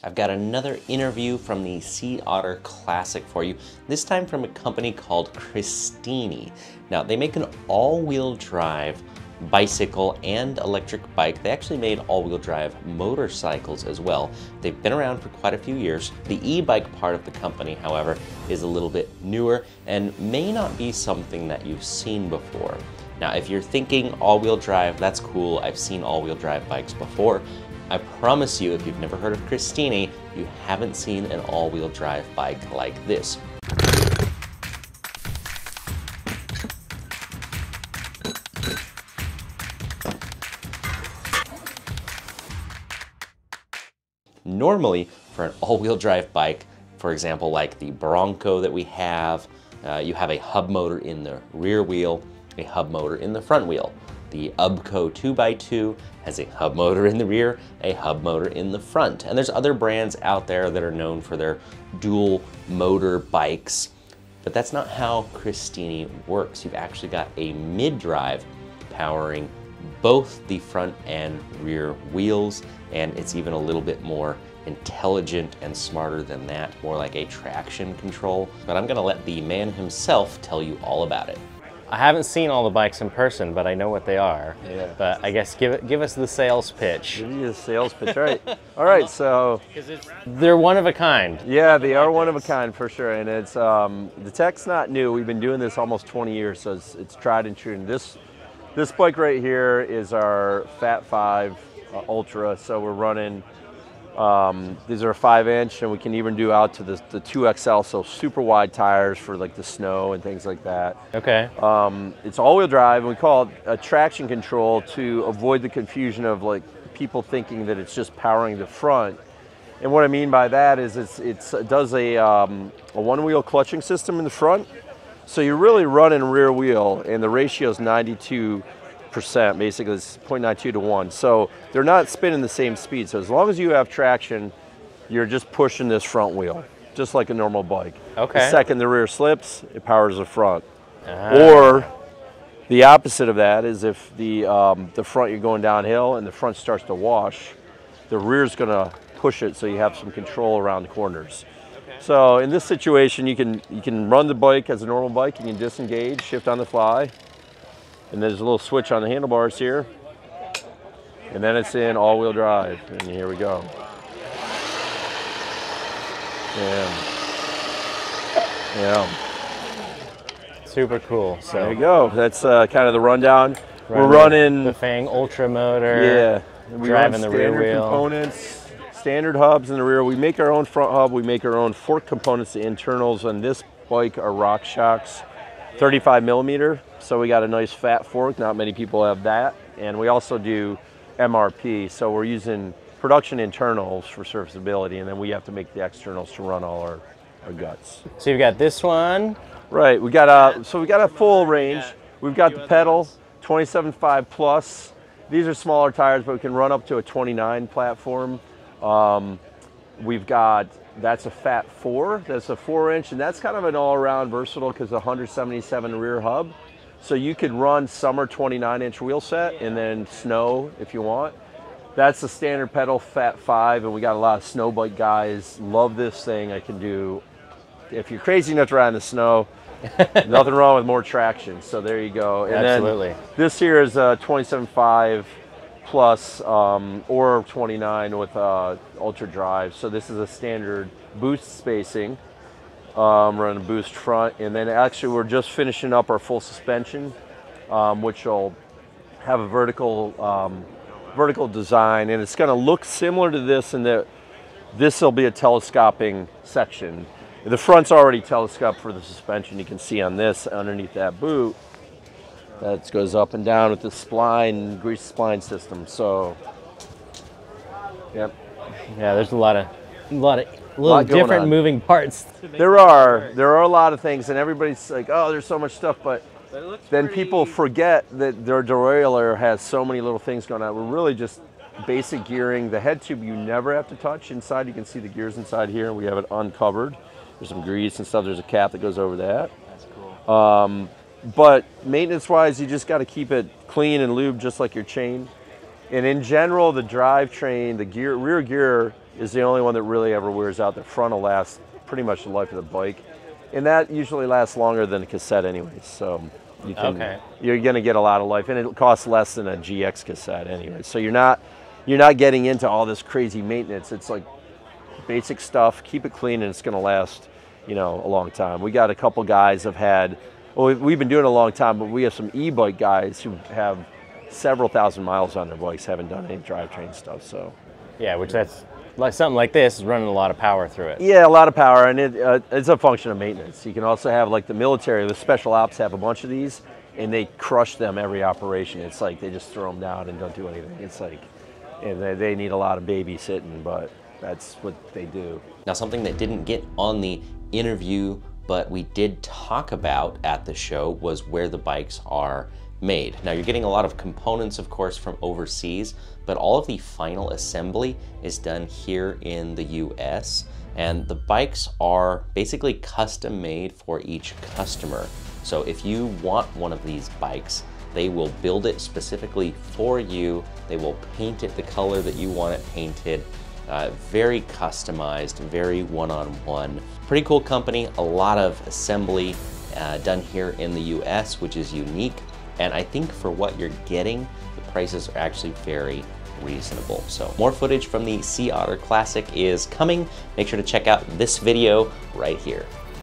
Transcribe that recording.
I've got another interview from the Sea Otter Classic for you, this time from a company called Christini. Now, they make an all-wheel drive bicycle and electric bike. They actually made all-wheel drive motorcycles as well. They've been around for quite a few years. The e-bike part of the company, however, is a little bit newer and may not be something that you've seen before. Now, if you're thinking all-wheel drive, that's cool. I've seen all-wheel drive bikes before. I promise you, if you've never heard of Christini, you haven't seen an all-wheel drive bike like this. Normally, for an all-wheel drive bike, for example, like the Bronco that we have, you have a hub motor in the rear wheel, a hub motor in the front wheel. The Ubco 2x2 has a hub motor in the rear, a hub motor in the front. And there's other brands out there that are known for their dual motor bikes, but that's not how Christini works. You've actually got a mid-drive powering both the front and rear wheels, and it's even a little bit more intelligent and smarter than that, more like a traction control. But I'm gonna let the man himself tell you all about it. I haven't seen all the bikes in person, but I know what they are. Yeah. But I guess give us the sales pitch. Give you the sales pitch, right? All right, so They're one of a kind. yeah, they are one of a kind for sure, and it's the tech's not new. We've been doing this almost 20 years, so it's tried and true. And this bike right here is our Fat 5 Ultra. So we're running. These are a 5-inch, and we can even do out to the 2XL, so super wide tires for like the snow and things like that. Okay. It's all-wheel drive, and we call it a traction control to avoid the confusion of like people thinking that it's just powering the front. And what I mean by that is it does a one-wheel clutching system in the front, so you're really running rear wheel, and the ratio is 92%, basically it's 0.92 to 1. So they're not spinning the same speed. So as long as you have traction, you're just pushing this front wheel, just like a normal bike. Okay. The second the rear slips, it powers the front. Or the opposite of that is if the front, you're going downhill and the front starts to wash, the rear's gonna push it so you have some control around the corners. So in this situation, you can run the bike as a normal bike. You can disengage, shift on the fly, and there's a little switch on the handlebars here, and then it's in all-wheel drive. And here we go. Yeah. Super cool. So There you go. That's kind of the rundown. We're running running. the Fang Ultra motor. Yeah. We driving run the rear standard wheel. components. Standard hubs in the rear. We make our own front hub. We make our own fork components, the internals. On this bike are rock shocks, 35 millimeter. So we got a nice fat fork. Not many people have that. And we also do MRP. So we're using production internals for serviceability, and then we have to make the externals to run all our guts. So you've got this one. Right. We got a full range. We've got the pedal, 27.5 plus. These are smaller tires, but we can run up to a 29 platform. We've got, that's a Fat 4, that's a 4-inch, and that's kind of an all-around versatile because 177 rear hub. So you could run summer 29-inch wheel set and then snow if you want. That's the standard pedal Fat 5, and we got a lot of snow bike guys. Love this thing. I can do, if you're crazy enough to ride in the snow, nothing wrong with more traction. So there you go. And Absolutely. then this here is a 27.5 plus or 29 with ultra drive. So this is a standard boost spacing. Running a boost front, and then actually we're just finishing up our full suspension, which will have a vertical design, and it's going to look similar to this in that this will be a telescoping section. The front's already telescoped for the suspension. You can see on this underneath that boot that goes up and down with the spline, grease spline system. So, yep. Yeah, there's a lot of little different moving parts. There are a lot of things, and everybody's like, oh, there's so much stuff, but then people forget that their derailleur has so many little things going on. We're really just basic gearing. The head tube you never have to touch inside. You can see the gears inside here. We have it uncovered. There's some grease and stuff. There's a cap that goes over that. That's cool. But maintenance-wise, you just got to keep it clean and lubed just like your chain. And in general, the drivetrain, the rear gear is the only one that really ever wears out. The front will last pretty much the life of the bike, and that usually lasts longer than a cassette anyways. So you can, you're going to get a lot of life, and it costs less than a GX cassette anyway. So you're not getting into all this crazy maintenance. It's like basic stuff. Keep it clean, and it's going to last, you know, a long time. We got a couple guys have had. Well, we've been doing it a long time, but we have some e-bike guys who have several thousand miles on their bikes, haven't done any drivetrain stuff. So yeah, which that's like something like this is running a lot of power through it. Yeah, a lot of power, and it's a function of maintenance. You can also have, like the military, the special ops have a bunch of these, and they crush them every operation. It's like they just throw them down and don't do anything. It's like, and they need a lot of babysitting, but that's what they do. Now, something that didn't get on the interview, but we did talk about at the show, was where the bikes are made. Now, you're getting a lot of components, of course, from overseas, but all of the final assembly is done here in the US, and the bikes are basically custom made for each customer. So if you want one of these bikes, they will build it specifically for you. They will paint it the color that you want it painted. Very customized, very one-on-one. Pretty cool company, a lot of assembly done here in the US, which is unique. And I think for what you're getting, the prices are actually very reasonable. So more footage from the Sea Otter Classic is coming. Make sure to check out this video right here.